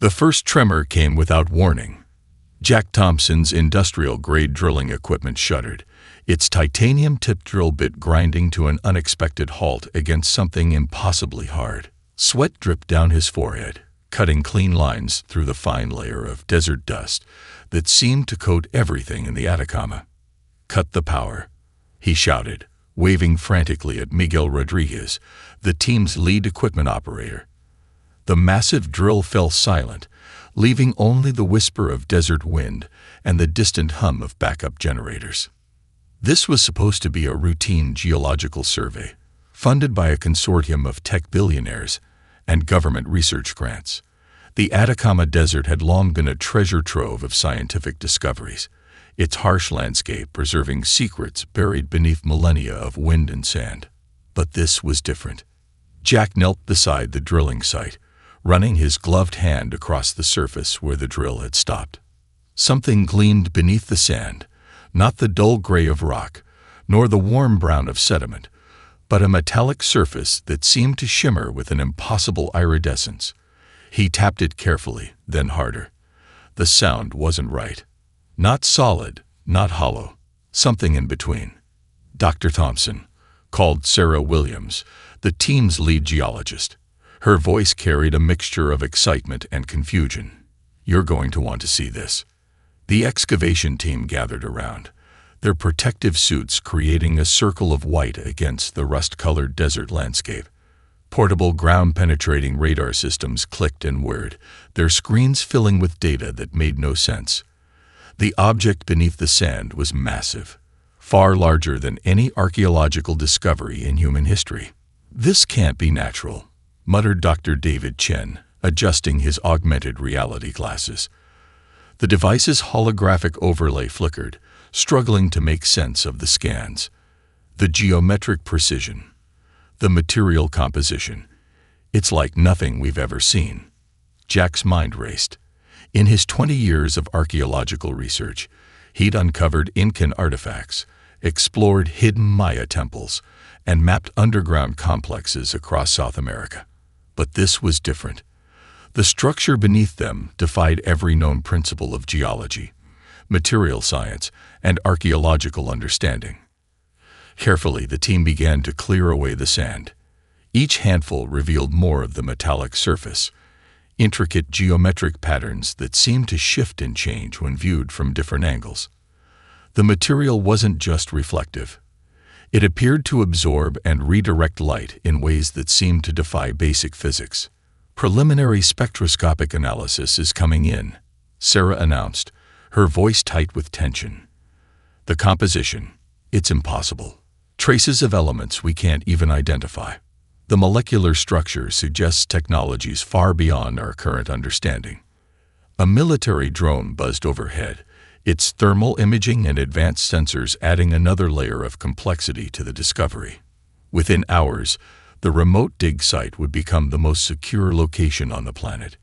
The first tremor came without warning. Jack Thompson's industrial-grade drilling equipment shuddered, its titanium-tipped drill bit grinding to an unexpected halt against something impossibly hard. Sweat dripped down his forehead, cutting clean lines through the fine layer of desert dust that seemed to coat everything in the Atacama. "Cut the power," he shouted, waving frantically at Miguel Rodriguez, the team's lead equipment operator. The massive drill fell silent, leaving only the whisper of desert wind and the distant hum of backup generators. This was supposed to be a routine geological survey, funded by a consortium of tech billionaires and government research grants. The Atacama Desert had long been a treasure trove of scientific discoveries, its harsh landscape preserving secrets buried beneath millennia of wind and sand. But this was different. Jack knelt beside the drilling site, running his gloved hand across the surface where the drill had stopped. Something gleamed beneath the sand, not the dull gray of rock, nor the warm brown of sediment, but a metallic surface that seemed to shimmer with an impossible iridescence. He tapped it carefully, then harder. The sound wasn't right. Not solid, not hollow, something in between. "Dr. Thompson," called Sarah Williams, the team's lead geologist. Her voice carried a mixture of excitement and confusion. "You're going to want to see this." The excavation team gathered around, their protective suits creating a circle of white against the rust-colored desert landscape. Portable ground-penetrating radar systems clicked and whirred, their screens filling with data that made no sense. The object beneath the sand was massive, far larger than any archaeological discovery in human history. "This can't be natural," muttered Dr. David Chen, adjusting his augmented reality glasses. The device's holographic overlay flickered, struggling to make sense of the scans. The geometric precision, the material composition. "It's like nothing we've ever seen." Jack's mind raced. In his 20 years of archaeological research, he'd uncovered Incan artifacts, explored hidden Maya temples, and mapped underground complexes across South America. But this was different. The structure beneath them defied every known principle of geology, material science, and archaeological understanding. Carefully, the team began to clear away the sand. Each handful revealed more of the metallic surface, intricate geometric patterns that seemed to shift and change when viewed from different angles. The material wasn't just reflective. It appeared to absorb and redirect light in ways that seemed to defy basic physics. "Preliminary spectroscopic analysis is coming in," Sarah announced, her voice tight with tension. "The composition, it's impossible. Traces of elements we can't even identify. The molecular structure suggests technologies far beyond our current understanding." A military drone buzzed overhead, its thermal imaging and advanced sensors adding another layer of complexity to the discovery. Within hours, the remote dig site would become the most secure location on the planet.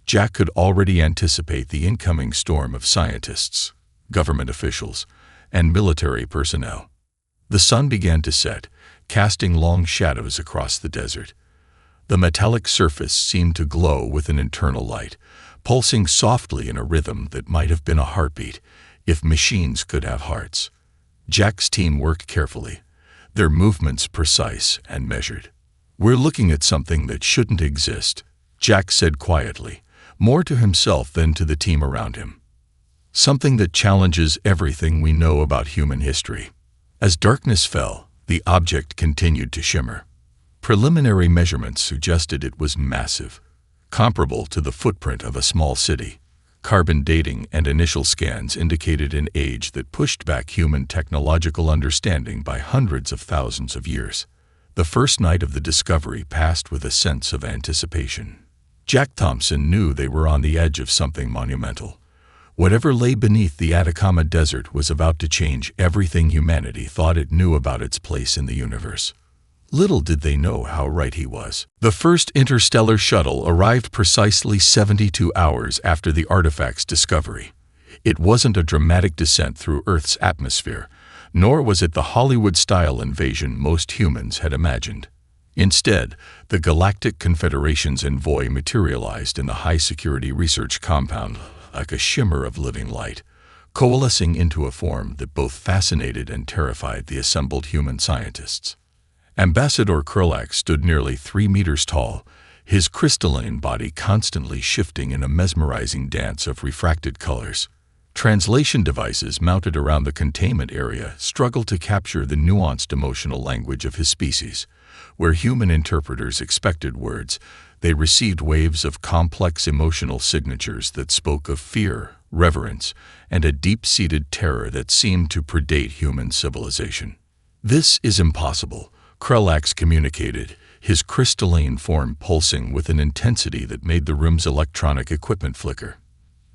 Jack could already anticipate the incoming storm of scientists, government officials, and military personnel. The sun began to set, casting long shadows across the desert. The metallic surface seemed to glow with an internal light, pulsing softly in a rhythm that might have been a heartbeat, if machines could have hearts. Jack's team worked carefully, their movements precise and measured. "We're looking at something that shouldn't exist," Jack said quietly, more to himself than to the team around him. "Something that challenges everything we know about human history." As darkness fell, the object continued to shimmer. Preliminary measurements suggested it was massive, comparable to the footprint of a small city. Carbon dating and initial scans indicated an age that pushed back human technological understanding by hundreds of thousands of years. The first night of the discovery passed with a sense of anticipation. Jack Thompson knew they were on the edge of something monumental. Whatever lay beneath the Atacama Desert was about to change everything humanity thought it knew about its place in the universe. Little did they know how right he was. The first interstellar shuttle arrived precisely 72 hours after the artifact's discovery. It wasn't a dramatic descent through Earth's atmosphere, nor was it the Hollywood-style invasion most humans had imagined. Instead, the Galactic Confederation's envoy materialized in the high-security research compound like a shimmer of living light, coalescing into a form that both fascinated and terrified the assembled human scientists. Ambassador Krulax stood nearly 3 meters tall, his crystalline body constantly shifting in a mesmerizing dance of refracted colors. Translation devices mounted around the containment area struggled to capture the nuanced emotional language of his species. Where human interpreters expected words, they received waves of complex emotional signatures that spoke of fear, reverence, and a deep-seated terror that seemed to predate human civilization. "This is impossible," Krulax communicated, his crystalline form pulsing with an intensity that made the room's electronic equipment flicker.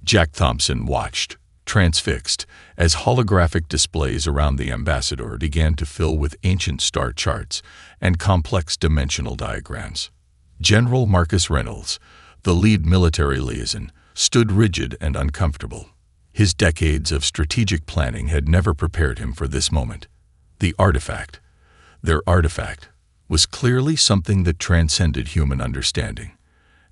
Jack Thompson watched, transfixed, as holographic displays around the ambassador began to fill with ancient star charts and complex dimensional diagrams. General Marcus Reynolds, the lead military liaison, stood rigid and uncomfortable. His decades of strategic planning had never prepared him for this moment. The artifact, their artifact, was clearly something that transcended human understanding,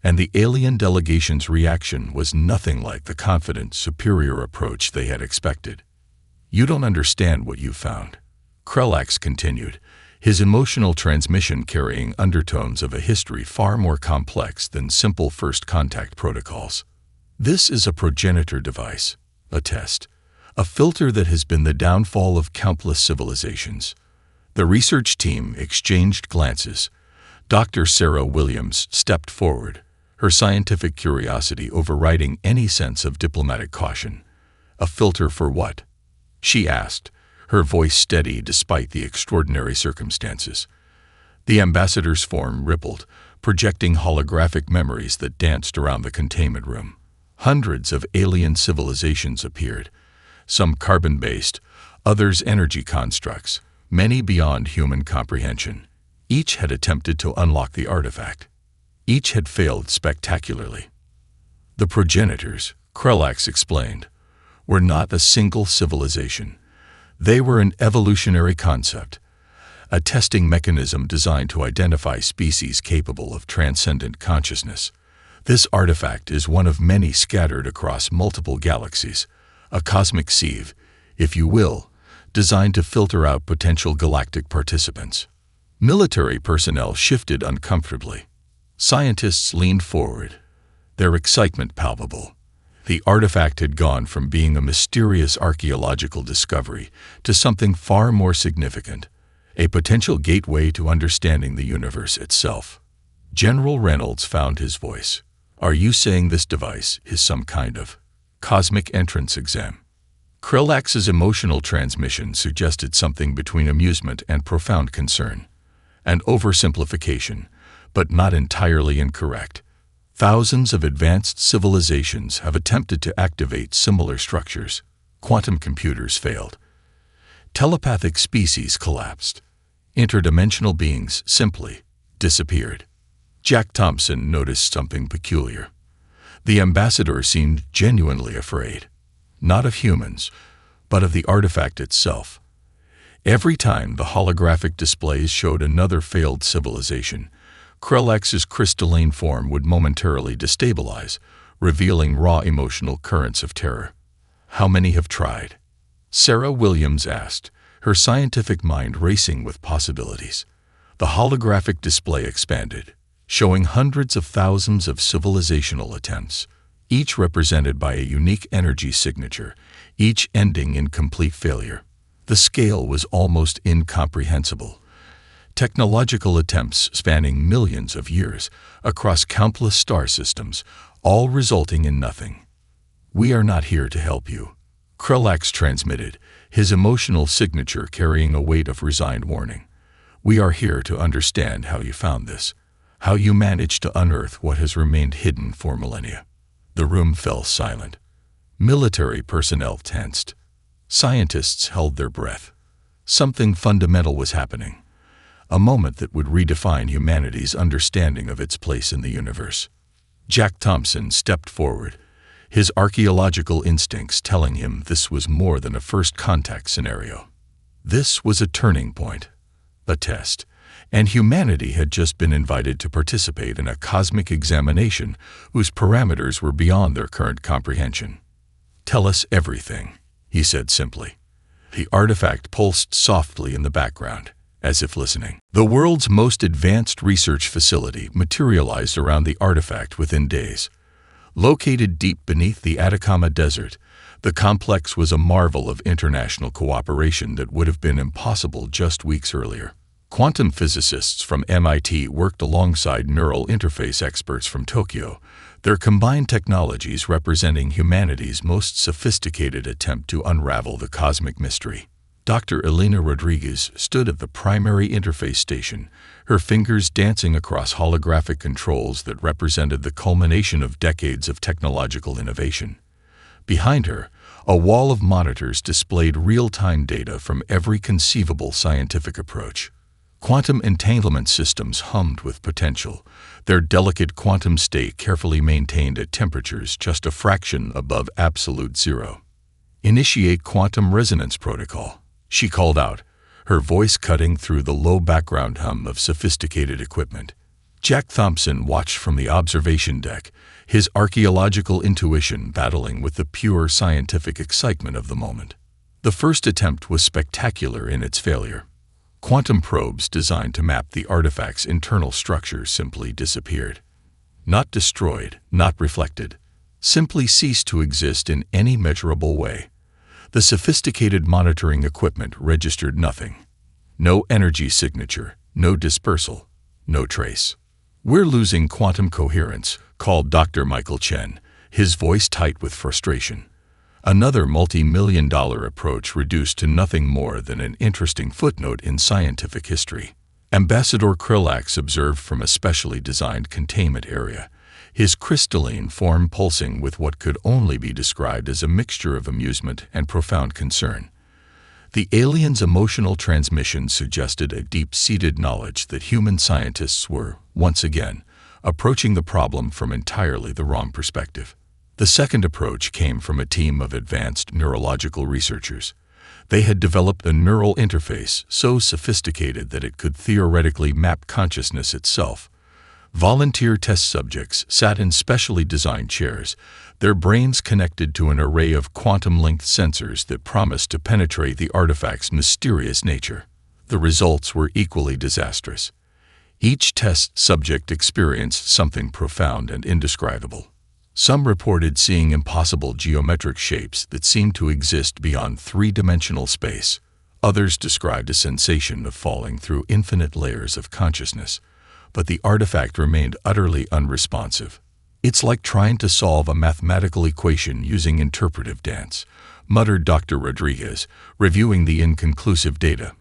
and the alien delegation's reaction was nothing like the confident, superior approach they had expected. "You don't understand what you found," Krulax continued, his emotional transmission carrying undertones of a history far more complex than simple first contact protocols. "This is a progenitor device, a test, a filter that has been the downfall of countless civilizations." The research team exchanged glances. Dr. Sarah Williams stepped forward, her scientific curiosity overriding any sense of diplomatic caution. "A filter for what?" she asked, her voice steady despite the extraordinary circumstances. The ambassador's form rippled, projecting holographic memories that danced around the containment room. Hundreds of alien civilizations appeared, some carbon-based, others energy constructs, many beyond human comprehension. Each had attempted to unlock the artifact. Each had failed spectacularly. The progenitors, Krulax explained, were not a single civilization. They were an evolutionary concept, a testing mechanism designed to identify species capable of transcendent consciousness. This artifact is one of many scattered across multiple galaxies, a cosmic sieve, if you will, designed to filter out potential galactic participants. Military personnel shifted uncomfortably. Scientists leaned forward, their excitement palpable. The artifact had gone from being a mysterious archaeological discovery to something far more significant, a potential gateway to understanding the universe itself. General Reynolds found his voice. "Are you saying this device is some kind of cosmic entrance exam?" Krulax's emotional transmission suggested something between amusement and profound concern. An oversimplification, but not entirely incorrect. Thousands of advanced civilizations have attempted to activate similar structures. Quantum computers failed. Telepathic species collapsed. Interdimensional beings simply disappeared. Jack Thompson noticed something peculiar. The ambassador seemed genuinely afraid. Not of humans, but of the artifact itself. Every time the holographic displays showed another failed civilization, Krulax's crystalline form would momentarily destabilize, revealing raw emotional currents of terror. "How many have tried?" Sarah Williams asked, her scientific mind racing with possibilities. The holographic display expanded, showing hundreds of thousands of civilizational attempts, each represented by a unique energy signature, each ending in complete failure. The scale was almost incomprehensible. Technological attempts spanning millions of years across countless star systems, all resulting in nothing. "We are not here to help you," Krulax transmitted, his emotional signature carrying a weight of resigned warning. "We are here to understand how you found this, how you managed to unearth what has remained hidden for millennia." The room fell silent. Military personnel tensed. Scientists held their breath. Something fundamental was happening. A moment that would redefine humanity's understanding of its place in the universe. Jack Thompson stepped forward, his archaeological instincts telling him this was more than a first contact scenario. This was a turning point, a test, and humanity had just been invited to participate in a cosmic examination whose parameters were beyond their current comprehension. "Tell us everything," he said simply. The artifact pulsed softly in the background, as if listening. The world's most advanced research facility materialized around the artifact within days. Located deep beneath the Atacama Desert, the complex was a marvel of international cooperation that would have been impossible just weeks earlier. Quantum physicists from MIT worked alongside neural interface experts from Tokyo, their combined technologies representing humanity's most sophisticated attempt to unravel the cosmic mystery. Dr. Elena Rodriguez stood at the primary interface station, her fingers dancing across holographic controls that represented the culmination of decades of technological innovation. Behind her, a wall of monitors displayed real-time data from every conceivable scientific approach. Quantum entanglement systems hummed with potential, their delicate quantum state carefully maintained at temperatures just a fraction above absolute zero. "Initiate quantum resonance protocol," she called out, her voice cutting through the low background hum of sophisticated equipment. Jack Thompson watched from the observation deck, his archaeological intuition battling with the pure scientific excitement of the moment. The first attempt was spectacular in its failure. Quantum probes designed to map the artifact's internal structure simply disappeared. Not destroyed, not reflected, simply ceased to exist in any measurable way. The sophisticated monitoring equipment registered nothing. No energy signature, no dispersal, no trace. "We're losing quantum coherence," called Dr. Michael Chen, his voice tight with frustration. Another multi-million-dollar approach reduced to nothing more than an interesting footnote in scientific history. Ambassador Krillax observed from a specially designed containment area, his crystalline form pulsing with what could only be described as a mixture of amusement and profound concern. The alien's emotional transmission suggested a deep-seated knowledge that human scientists were, once again, approaching the problem from entirely the wrong perspective. The second approach came from a team of advanced neurological researchers. They had developed a neural interface so sophisticated that it could theoretically map consciousness itself. Volunteer test subjects sat in specially designed chairs, their brains connected to an array of quantum-linked sensors that promised to penetrate the artifact's mysterious nature. The results were equally disastrous. Each test subject experienced something profound and indescribable. Some reported seeing impossible geometric shapes that seemed to exist beyond three-dimensional space. Others described a sensation of falling through infinite layers of consciousness, but the artifact remained utterly unresponsive. "It's like trying to solve a mathematical equation using interpretive dance," muttered Dr. Rodriguez, reviewing the inconclusive data.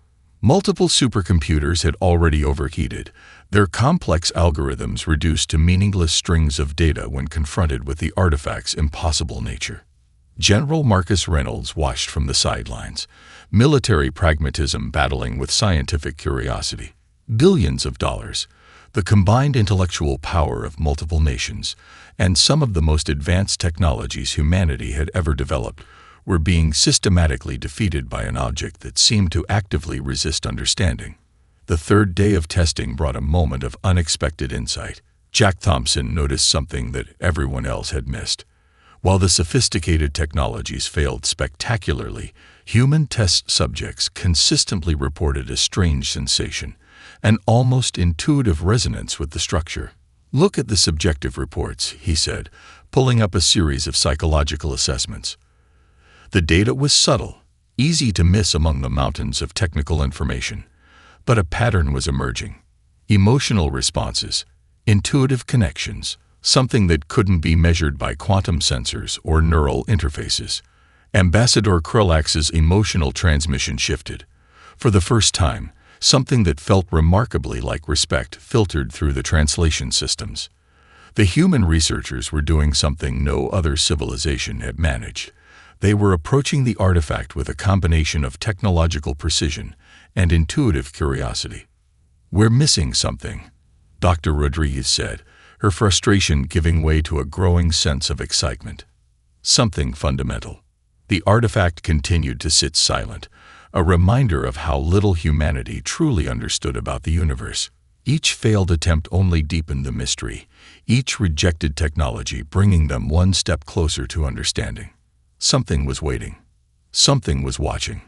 Multiple supercomputers had already overheated, their complex algorithms reduced to meaningless strings of data when confronted with the artifact's impossible nature. General Marcus Reynolds watched from the sidelines, military pragmatism battling with scientific curiosity. Billions of dollars, the combined intellectual power of multiple nations, and some of the most advanced technologies humanity had ever developed, were being systematically defeated by an object that seemed to actively resist understanding. The third day of testing brought a moment of unexpected insight. Jack Thompson noticed something that everyone else had missed. While the sophisticated technologies failed spectacularly, human test subjects consistently reported a strange sensation, an almost intuitive resonance with the structure. "Look at the subjective reports," he said, pulling up a series of psychological assessments. The data was subtle, easy to miss among the mountains of technical information, but a pattern was emerging. Emotional responses, intuitive connections, something that couldn't be measured by quantum sensors or neural interfaces. Ambassador Krillax's emotional transmission shifted. For the first time, something that felt remarkably like respect filtered through the translation systems. The human researchers were doing something no other civilization had managed. They were approaching the artifact with a combination of technological precision and intuitive curiosity. "We're missing something," Dr. Rodriguez said, her frustration giving way to a growing sense of excitement. "Something fundamental." The artifact continued to sit silent, a reminder of how little humanity truly understood about the universe. Each failed attempt only deepened the mystery, each rejected technology bringing them one step closer to understanding. Something was waiting. Something was watching.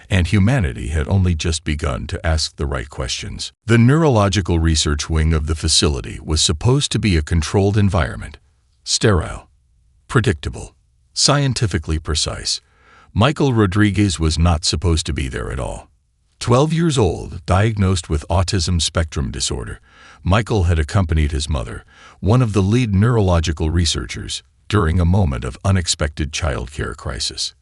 And humanity had only just begun to ask the right questions. The neurological research wing of the facility was supposed to be a controlled environment, sterile, predictable, scientifically precise. Michael Rodriguez was not supposed to be there at all. 12 years old, diagnosed with autism spectrum disorder, Michael had accompanied his mother, one of the lead neurological researchers, during a moment of unexpected childcare crisis.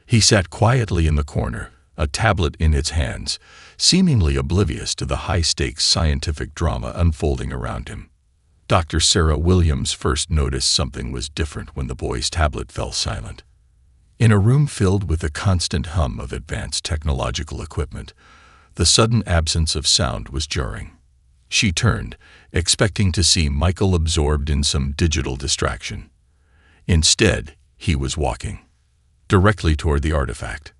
He sat quietly in the corner, a tablet in its hands, seemingly oblivious to the high-stakes scientific drama unfolding around him. Dr. Sarah Williams first noticed something was different when the boy's tablet fell silent. In a room filled with the constant hum of advanced technological equipment, the sudden absence of sound was jarring. She turned, expecting to see Michael absorbed in some digital distraction. Instead, he was walking directly toward the artifact.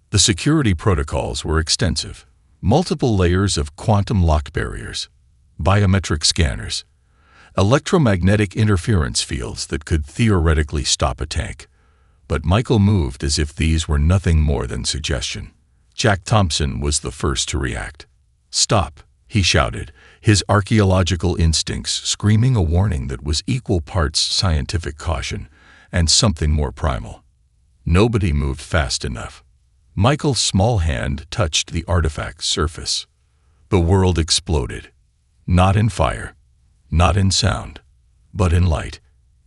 The security protocols were extensive. Multiple layers of quantum lock barriers, biometric scanners, electromagnetic interference fields that could theoretically stop a tank. But Michael moved as if these were nothing more than suggestion. Jack Thompson was the first to react. "Stop," he shouted, his archaeological instincts screaming a warning that was equal parts scientific caution and something more primal. Nobody moved fast enough. Michael's small hand touched the artifact's surface. The world exploded. Not in fire, not in sound, but in light,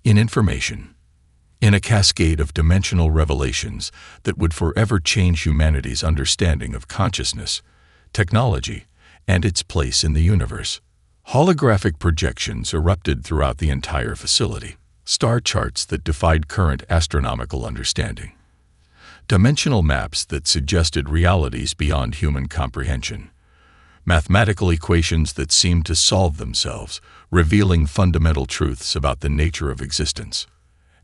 in information, in a cascade of dimensional revelations that would forever change humanity's understanding of consciousness, technology, and its place in the universe. Holographic projections erupted throughout the entire facility, star charts that defied current astronomical understanding, dimensional maps that suggested realities beyond human comprehension, mathematical equations that seemed to solve themselves, revealing fundamental truths about the nature of existence.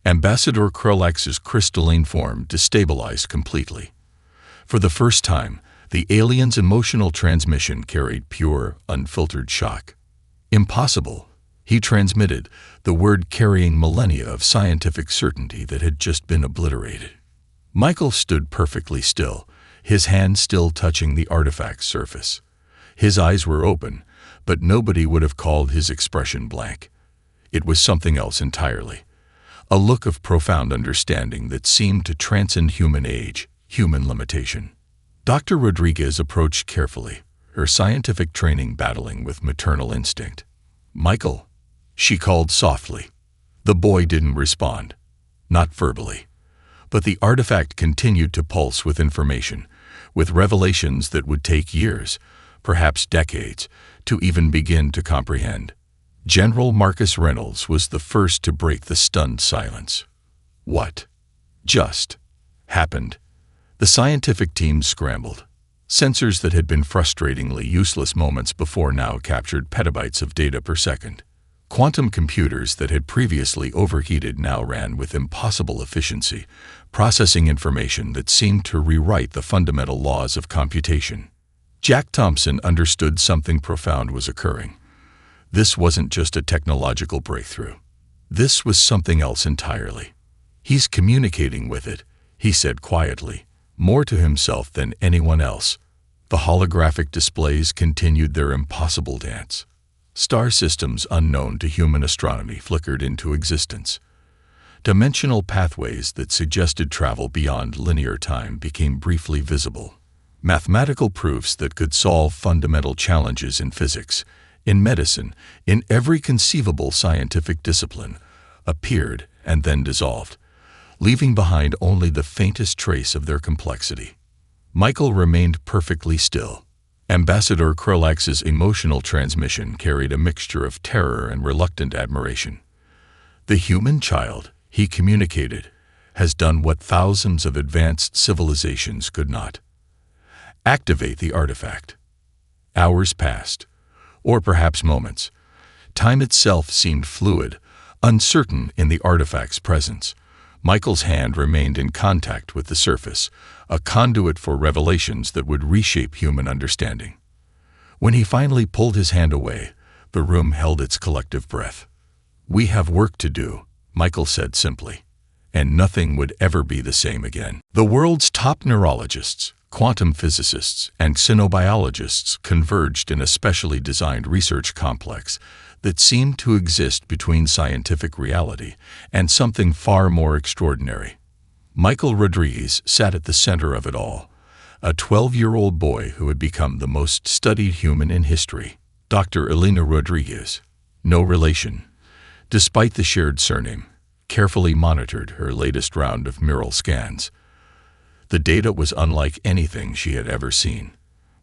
Ambassador Krulax's crystalline form destabilized completely. For the first time, the alien's emotional transmission carried pure, unfiltered shock. Impossible, he transmitted, the word carrying millennia of scientific certainty that had just been obliterated. Michael stood perfectly still, his hand still touching the artifact's surface. His eyes were open, but nobody would have called his expression blank. It was something else entirely. A look of profound understanding that seemed to transcend human age, human limitation. Dr. Rodriguez approached carefully, her scientific training battling with maternal instinct. "Michael," she called softly. The boy didn't respond, not verbally. But the artifact continued to pulse with information, with revelations that would take years, perhaps decades, to even begin to comprehend. General Marcus Reynolds was the first to break the stunned silence. What just happened? The scientific team scrambled. Sensors that had been frustratingly useless moments before now captured petabytes of data per second. Quantum computers that had previously overheated now ran with impossible efficiency, processing information that seemed to rewrite the fundamental laws of computation. Jack Thompson understood something profound was occurring. This wasn't just a technological breakthrough. This was something else entirely. "He's communicating with it," he said quietly, more to himself than anyone else. The holographic displays continued their impossible dance. Star systems unknown to human astronomy flickered into existence. Dimensional pathways that suggested travel beyond linear time became briefly visible. Mathematical proofs that could solve fundamental challenges in physics, in medicine, in every conceivable scientific discipline, appeared and then dissolved, leaving behind only the faintest trace of their complexity. Michael remained perfectly still. Ambassador Krulax's emotional transmission carried a mixture of terror and reluctant admiration. "The human child," he communicated, "has done what thousands of advanced civilizations could not. Activate the artifact." Hours passed, or perhaps moments. Time itself seemed fluid, uncertain in the artifact's presence. Michael's hand remained in contact with the surface, a conduit for revelations that would reshape human understanding. When he finally pulled his hand away, the room held its collective breath. "We have work to do," Michael said simply, "and nothing would ever be the same again." The world's top neurologists, quantum physicists, and xenobiologists converged in a specially designed research complex that seemed to exist between scientific reality and something far more extraordinary. Michael Rodriguez sat at the center of it all, a 12-year-old boy who had become the most studied human in history. Dr. Elena Rodriguez, no relation, despite the shared surname, carefully monitored her latest round of neural scans. The data was unlike anything she had ever seen.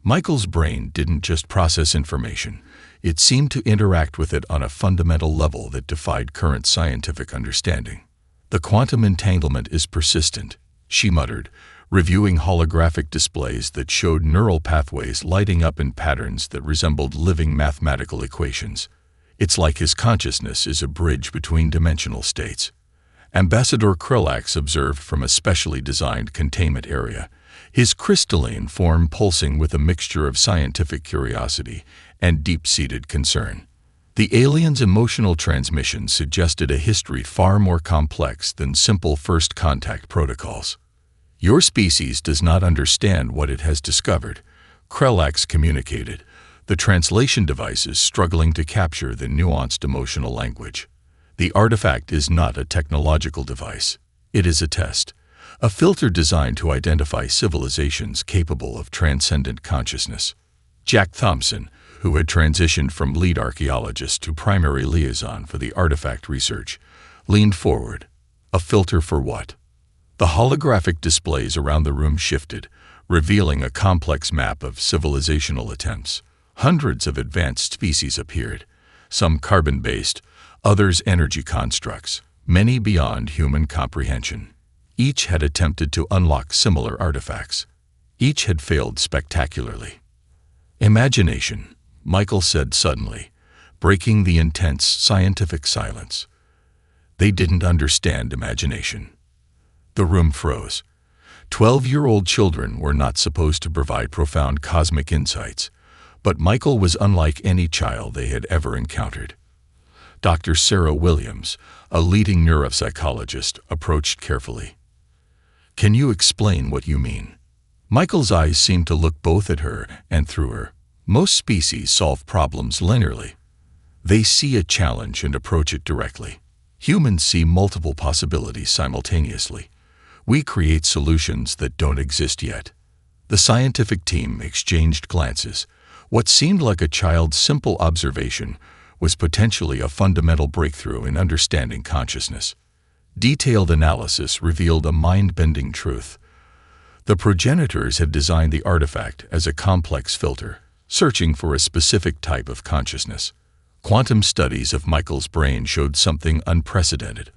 Michael's brain didn't just process information, it seemed to interact with it on a fundamental level that defied current scientific understanding. "The quantum entanglement is persistent," she muttered, reviewing holographic displays that showed neural pathways lighting up in patterns that resembled living mathematical equations. "It's like his consciousness is a bridge between dimensional states." Ambassador Krelax observed from a specially designed containment area, his crystalline form pulsing with a mixture of scientific curiosity and deep-seated concern. The alien's emotional transmission suggested a history far more complex than simple first contact protocols. "Your species does not understand what it has discovered," Krelax communicated, the translation devices struggling to capture the nuanced emotional language. "The artifact is not a technological device. It is a test, a filter designed to identify civilizations capable of transcendent consciousness." Jack Thompson, who had transitioned from lead archaeologist to primary liaison for the artifact research, leaned forward. "A filter for what?" The holographic displays around the room shifted, revealing a complex map of civilizational attempts. Hundreds of advanced species appeared, some carbon-based, others energy constructs, many beyond human comprehension. Each had attempted to unlock similar artifacts. Each had failed spectacularly. "Imagination," Michael said suddenly, breaking the intense scientific silence. They didn't understand imagination. The room froze. 12-year-old children were not supposed to provide profound cosmic insights, but Michael was unlike any child they had ever encountered. Dr. Sarah Williams, a leading neuropsychologist, approached carefully. "Can you explain what you mean?" Michael's eyes seemed to look both at her and through her. Most species solve problems linearly. They see a challenge and approach it directly. Humans see multiple possibilities simultaneously. We create solutions that don't exist yet. The scientific team exchanged glances. What seemed like a child's simple observation was potentially a fundamental breakthrough in understanding consciousness. Detailed analysis revealed a mind-bending truth. The progenitors had designed the artifact as a complex filter, searching for a specific type of consciousness. Quantum studies of Michael's brain showed something unprecedented,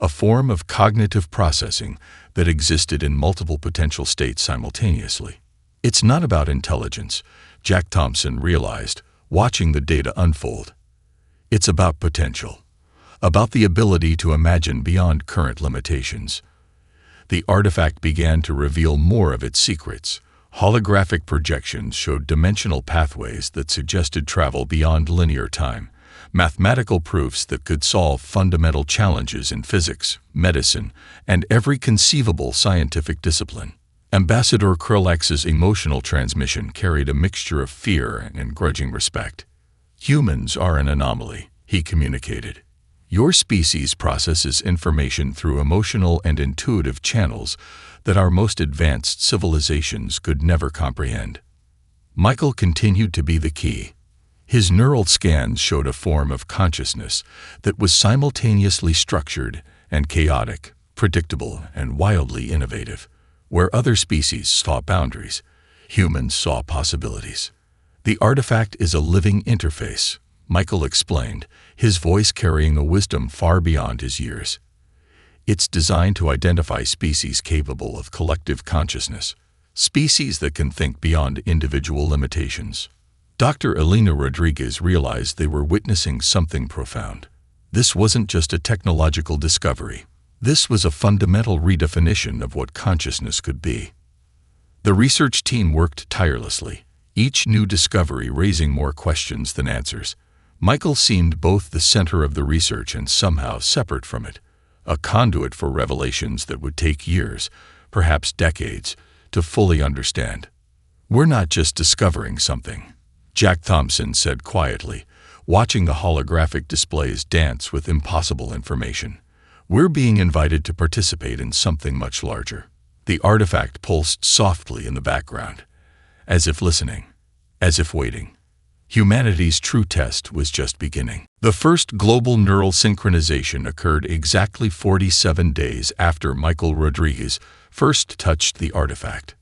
a form of cognitive processing that existed in multiple potential states simultaneously. "It's not about intelligence," Jack Thompson realized, watching the data unfold. "It's about potential, about the ability to imagine beyond current limitations." The artifact began to reveal more of its secrets. Holographic projections showed dimensional pathways that suggested travel beyond linear time, mathematical proofs that could solve fundamental challenges in physics, medicine, and every conceivable scientific discipline. Ambassador Krelax's emotional transmission carried a mixture of fear and grudging respect. "Humans are an anomaly," he communicated. "Your species processes information through emotional and intuitive channels that our most advanced civilizations could never comprehend." Michael continued to be the key. His neural scans showed a form of consciousness that was simultaneously structured and chaotic, predictable and wildly innovative. Where other species saw boundaries, humans saw possibilities. "The artifact is a living interface," Michael explained, his voice carrying a wisdom far beyond his years. "It's designed to identify species capable of collective consciousness, species that can think beyond individual limitations." Dr. Elena Rodriguez realized they were witnessing something profound. This wasn't just a technological discovery. This was a fundamental redefinition of what consciousness could be. The research team worked tirelessly, each new discovery raising more questions than answers. Michael seemed both the center of the research and somehow separate from it, a conduit for revelations that would take years, perhaps decades, to fully understand. "We're not just discovering something," Jack Thompson said quietly, watching the holographic displays dance with impossible information. "We're being invited to participate in something much larger." The artifact pulsed softly in the background, as if listening, as if waiting. Humanity's true test was just beginning. The first global neural synchronization occurred exactly 47 days after Michael Rodriguez first touched the artifact.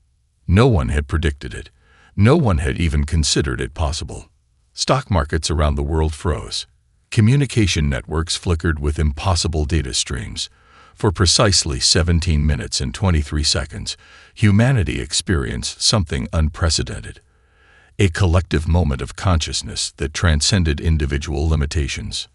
No one had predicted it. No one had even considered it possible. Stock markets around the world froze. Communication networks flickered with impossible data streams. For precisely 17 minutes and 23 seconds, humanity experienced something unprecedented. A collective moment of consciousness that transcended individual limitations.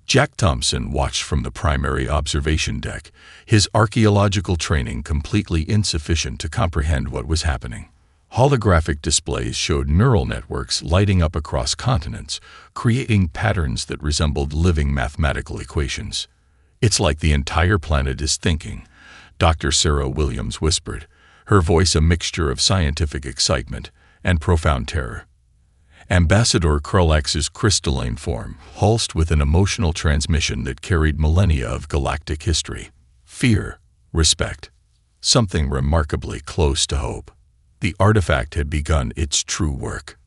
Jack Thompson watched from the primary observation deck, his archaeological training completely insufficient to comprehend what was happening. Holographic displays showed neural networks lighting up across continents, creating patterns that resembled living mathematical equations. "It's like the entire planet is thinking," Dr. Sarah Williams whispered, her voice a mixture of scientific excitement and profound terror. Ambassador Krulax's crystalline form pulsed with an emotional transmission that carried millennia of galactic history. Fear, respect, something remarkably close to hope. The artifact had begun its true work.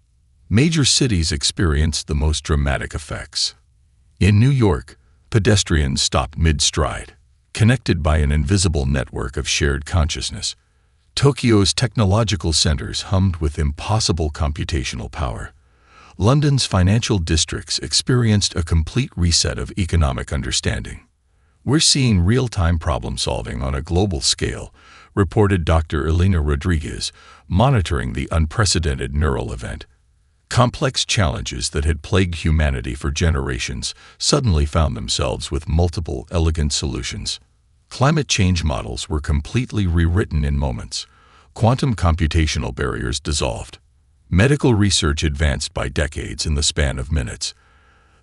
Major cities experienced the most dramatic effects. In New York, pedestrians stopped mid-stride, connected by an invisible network of shared consciousness. Tokyo's technological centers hummed with impossible computational power. London's financial districts experienced a complete reset of economic understanding. "We're seeing real-time problem-solving on a global scale," reported Dr. Elena Rodriguez, monitoring the unprecedented neural event. Complex challenges that had plagued humanity for generations suddenly found themselves with multiple elegant solutions. Climate change models were completely rewritten in moments. Quantum computational barriers dissolved. Medical research advanced by decades in the span of minutes.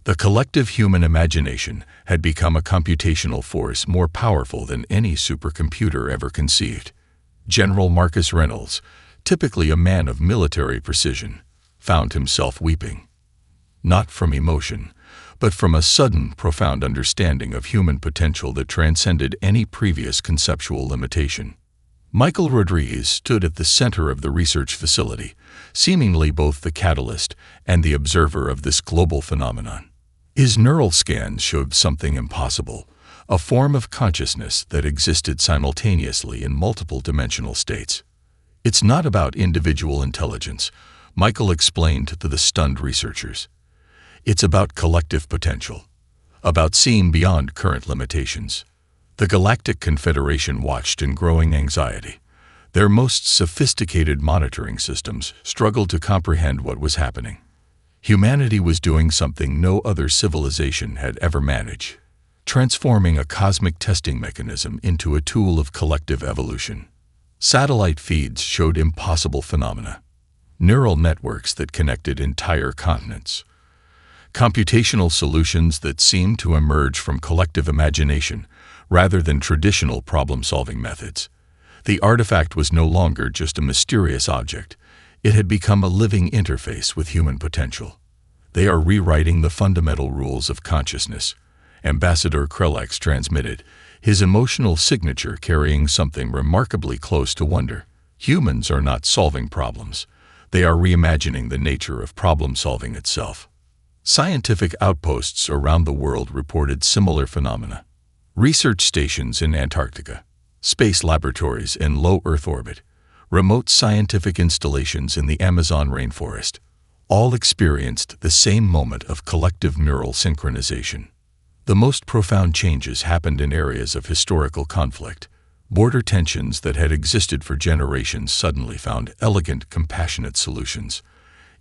The collective human imagination had become a computational force more powerful than any supercomputer ever conceived. General Marcus Reynolds, typically a man of military precision, found himself weeping. Not from emotion, but from a sudden, profound understanding of human potential that transcended any previous conceptual limitation. Michael Rodriguez stood at the center of the research facility, seemingly both the catalyst and the observer of this global phenomenon. His neural scans showed something impossible, a form of consciousness that existed simultaneously in multiple dimensional states. "It's not about individual intelligence," Michael explained to the stunned researchers. "It's about collective potential, about seeing beyond current limitations." The Galactic Confederation watched in growing anxiety. Their most sophisticated monitoring systems struggled to comprehend what was happening. Humanity was doing something no other civilization had ever managed, transforming a cosmic testing mechanism into a tool of collective evolution. Satellite feeds showed impossible phenomena. Neural networks that connected entire continents. Computational solutions that seemed to emerge from collective imagination rather than traditional problem-solving methods. The artifact was no longer just a mysterious object. It had become a living interface with human potential. "They are rewriting the fundamental rules of consciousness," Ambassador Krulax transmitted, his emotional signature carrying something remarkably close to wonder. "Humans are not solving problems. They are reimagining the nature of problem-solving itself." Scientific outposts around the world reported similar phenomena. Research stations in Antarctica, space laboratories in low Earth orbit, remote scientific installations in the Amazon rainforest, all experienced the same moment of collective neural synchronization. The most profound changes happened in areas of historical conflict. Border tensions that had existed for generations suddenly found elegant, compassionate solutions.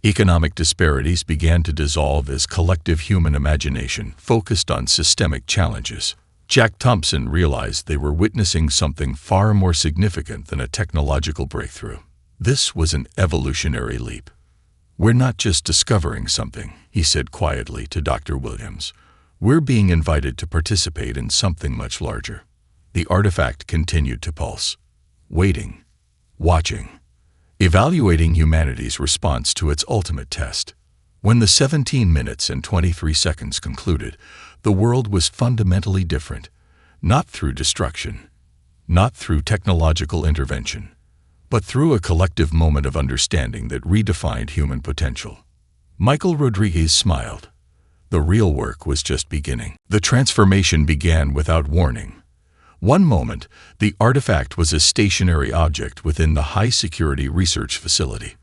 Economic disparities began to dissolve as collective human imagination focused on systemic challenges. Jack Thompson realized they were witnessing something far more significant than a technological breakthrough. This was an evolutionary leap. "We're not just discovering something," he said quietly to Dr. Williams. "We're being invited to participate in something much larger." The artifact continued to pulse, waiting, watching, evaluating humanity's response to its ultimate test. When the 17 minutes and 23 seconds concluded, the world was fundamentally different, not through destruction, not through technological intervention, but through a collective moment of understanding that redefined human potential. Michael Rodriguez smiled. The real work was just beginning. The transformation began without warning. One moment, the artifact was a stationary object within the high-security research facility.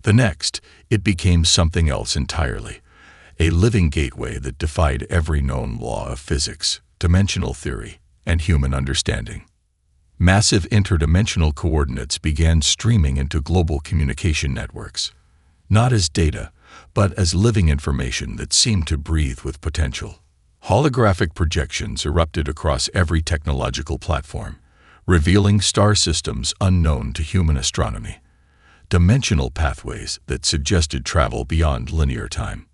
The next, it became something else entirely, a living gateway that defied every known law of physics, dimensional theory, and human understanding. Massive interdimensional coordinates began streaming into global communication networks, not as data, but as living information that seemed to breathe with potential. Holographic projections erupted across every technological platform, revealing star systems unknown to human astronomy, dimensional pathways that suggested travel beyond linear time.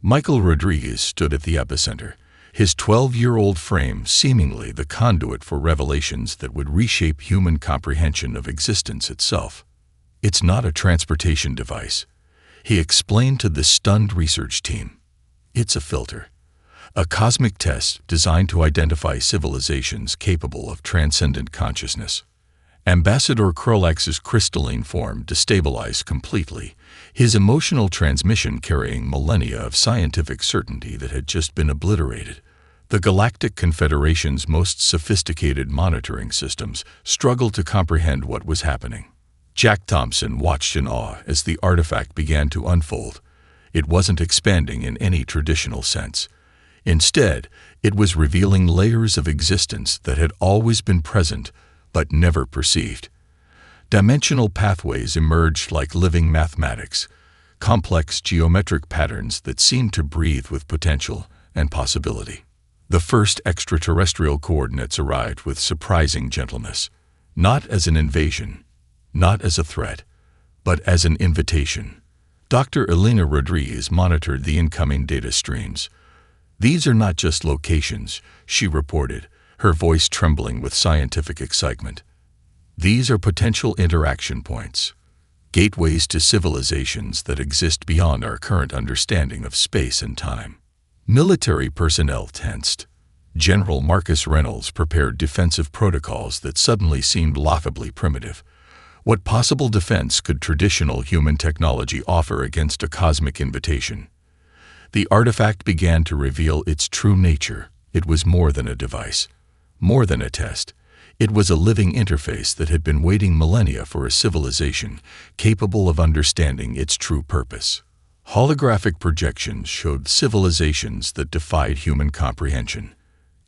Michael Rodriguez stood at the epicenter, his 12-year-old frame seemingly the conduit for revelations that would reshape human comprehension of existence itself. "It's not a transportation device," he explained to the stunned research team. "It's a filter. A cosmic test designed to identify civilizations capable of transcendent consciousness." Ambassador Krolax's crystalline form destabilized completely, his emotional transmission carrying millennia of scientific certainty that had just been obliterated. The Galactic Confederation's most sophisticated monitoring systems struggled to comprehend what was happening. Jack Thompson watched in awe as the artifact began to unfold. It wasn't expanding in any traditional sense. Instead, it was revealing layers of existence that had always been present but never perceived. Dimensional pathways emerged like living mathematics, complex geometric patterns that seemed to breathe with potential and possibility. The first extraterrestrial coordinates arrived with surprising gentleness, not as an invasion, not as a threat, but as an invitation. Dr. Elena Rodriguez monitored the incoming data streams. "These are not just locations," she reported, her voice trembling with scientific excitement. "These are potential interaction points, gateways to civilizations that exist beyond our current understanding of space and time." Military personnel tensed. General Marcus Reynolds prepared defensive protocols that suddenly seemed laughably primitive. What possible defense could traditional human technology offer against a cosmic invitation? The artifact began to reveal its true nature. It was more than a device, more than a test. It was a living interface that had been waiting millennia for a civilization capable of understanding its true purpose. Holographic projections showed civilizations that defied human comprehension,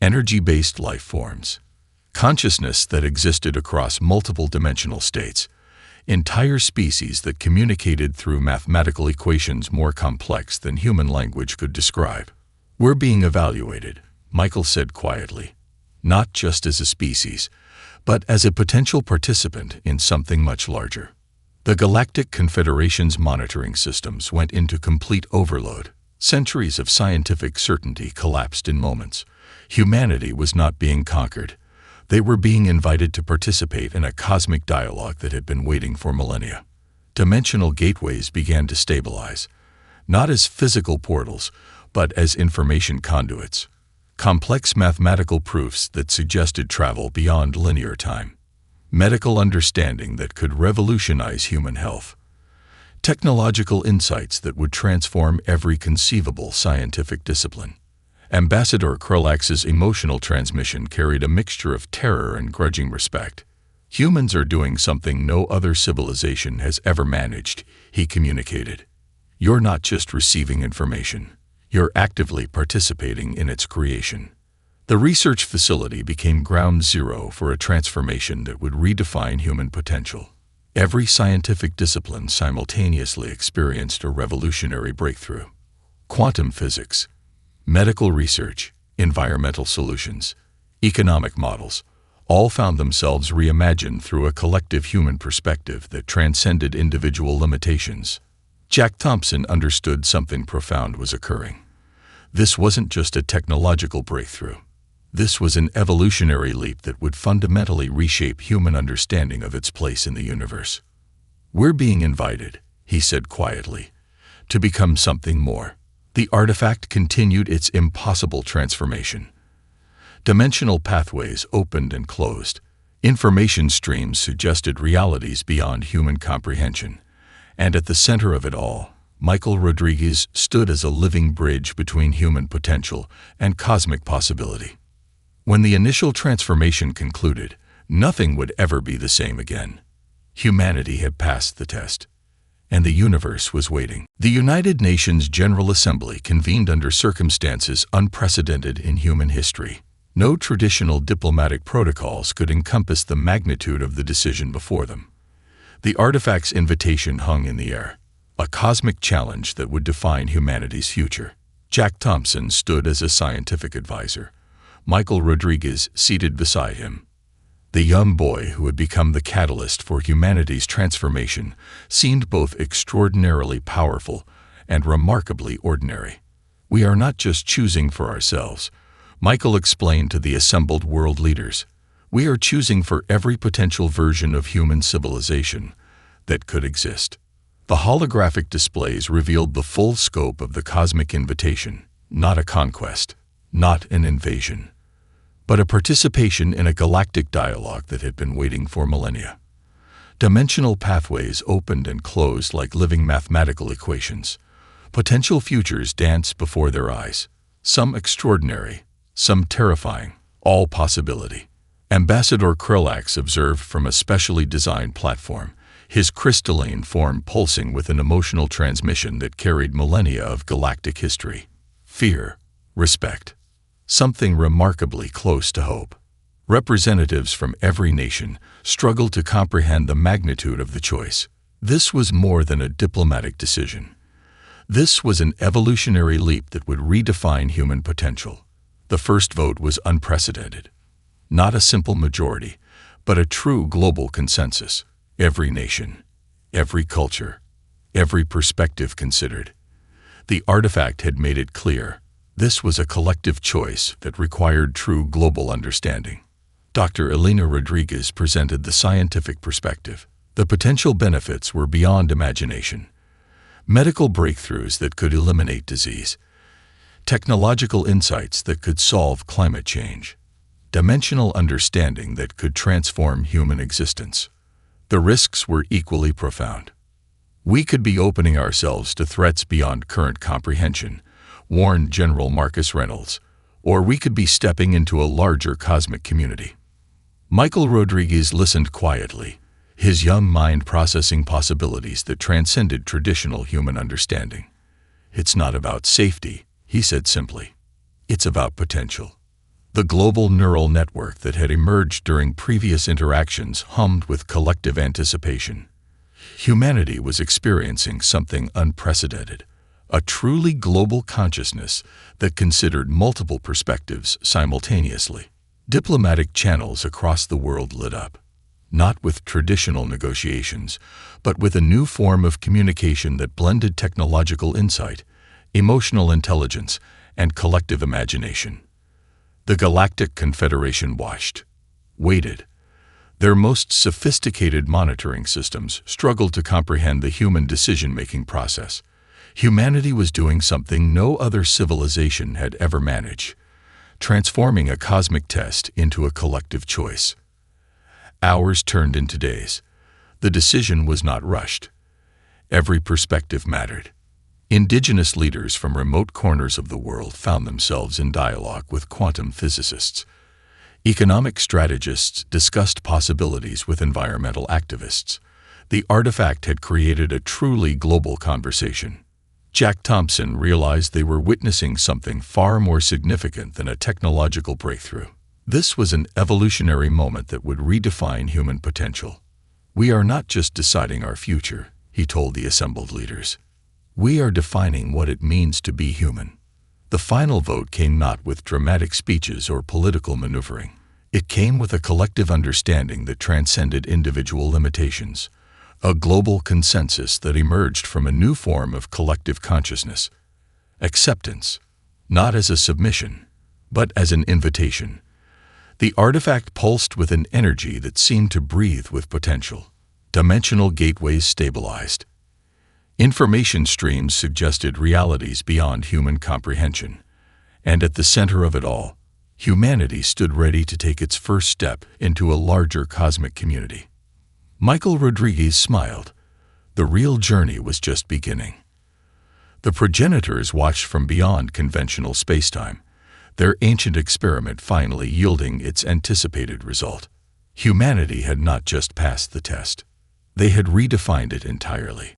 energy-based life forms, consciousness that existed across multiple dimensional states, entire species that communicated through mathematical equations more complex than human language could describe. "We're being evaluated," Michael said quietly, "not just as a species, but as a potential participant in something much larger." The Galactic Confederation's monitoring systems went into complete overload. Centuries of scientific certainty collapsed in moments. Humanity was not being conquered. They were being invited to participate in a cosmic dialogue that had been waiting for millennia. Dimensional gateways began to stabilize, not as physical portals, but as information conduits, complex mathematical proofs that suggested travel beyond linear time, medical understanding that could revolutionize human health, technological insights that would transform every conceivable scientific discipline. Ambassador Krolax's emotional transmission carried a mixture of terror and grudging respect. "Humans are doing something no other civilization has ever managed," he communicated. "You're not just receiving information. You're actively participating in its creation." The research facility became ground zero for a transformation that would redefine human potential. Every scientific discipline simultaneously experienced a revolutionary breakthrough. Quantum physics, medical research, environmental solutions, economic models, all found themselves reimagined through a collective human perspective that transcended individual limitations. Jack Thompson understood something profound was occurring. This wasn't just a technological breakthrough. This was an evolutionary leap that would fundamentally reshape human understanding of its place in the universe. "We're being invited," he said quietly, "to become something more." The artifact continued its impossible transformation. Dimensional pathways opened and closed. Information streams suggested realities beyond human comprehension. And at the center of it all, Michael Rodriguez stood as a living bridge between human potential and cosmic possibility. When the initial transformation concluded, nothing would ever be the same again. Humanity had passed the test, and the universe was waiting. The United Nations General Assembly convened under circumstances unprecedented in human history. No traditional diplomatic protocols could encompass the magnitude of the decision before them. The artifact's invitation hung in the air, a cosmic challenge that would define humanity's future. Jack Thompson stood as a scientific advisor, Michael Rodriguez seated beside him. The young boy who had become the catalyst for humanity's transformation seemed both extraordinarily powerful and remarkably ordinary. "We are not just choosing for ourselves," Michael explained to the assembled world leaders. "We are choosing for every potential version of human civilization that could exist." The holographic displays revealed the full scope of the cosmic invitation, not a conquest, not an invasion, but a participation in a galactic dialogue that had been waiting for millennia. Dimensional pathways opened and closed like living mathematical equations. Potential futures danced before their eyes, some extraordinary, some terrifying, all possibility. Ambassador Krulax observed from a specially designed platform, his crystalline form pulsing with an emotional transmission that carried millennia of galactic history. Fear, respect, something remarkably close to hope. Representatives from every nation struggled to comprehend the magnitude of the choice. This was more than a diplomatic decision. This was an evolutionary leap that would redefine human potential. The first vote was unprecedented. Not a simple majority, but a true global consensus. Every nation, every culture, every perspective considered. The artifact had made it clear. This was a collective choice that required true global understanding. Dr. Elena Rodriguez presented the scientific perspective. The potential benefits were beyond imagination. Medical breakthroughs that could eliminate disease, technological insights that could solve climate change, dimensional understanding that could transform human existence. The risks were equally profound. We could be opening ourselves to threats beyond current comprehension, warned General Marcus Reynolds, or we could be stepping into a larger cosmic community. Michael Rodriguez listened quietly, his young mind processing possibilities that transcended traditional human understanding. "It's not about safety," he said simply. "It's about potential." The global neural network that had emerged during previous interactions hummed with collective anticipation. Humanity was experiencing something unprecedented, a truly global consciousness that considered multiple perspectives simultaneously. Diplomatic channels across the world lit up, not with traditional negotiations, but with a new form of communication that blended technological insight, emotional intelligence, and collective imagination. The Galactic Confederation watched, waited. Their most sophisticated monitoring systems struggled to comprehend the human decision-making process. Humanity was doing something no other civilization had ever managed, transforming a cosmic test into a collective choice. Hours turned into days. The decision was not rushed. Every perspective mattered. Indigenous leaders from remote corners of the world found themselves in dialogue with quantum physicists. Economic strategists discussed possibilities with environmental activists. The artifact had created a truly global conversation. Jack Thompson realized they were witnessing something far more significant than a technological breakthrough. This was an evolutionary moment that would redefine human potential. "We are not just deciding our future," he told the assembled leaders. "We are defining what it means to be human." The final vote came not with dramatic speeches or political maneuvering. It came with a collective understanding that transcended individual limitations, a global consensus that emerged from a new form of collective consciousness. Acceptance, not as a submission, but as an invitation. The artifact pulsed with an energy that seemed to breathe with potential. Dimensional gateways stabilized. Information streams suggested realities beyond human comprehension. And at the center of it all, humanity stood ready to take its first step into a larger cosmic community. Michael Rodriguez smiled. The real journey was just beginning. The progenitors watched from beyond conventional spacetime, their ancient experiment finally yielding its anticipated result. Humanity had not just passed the test. They had redefined it entirely.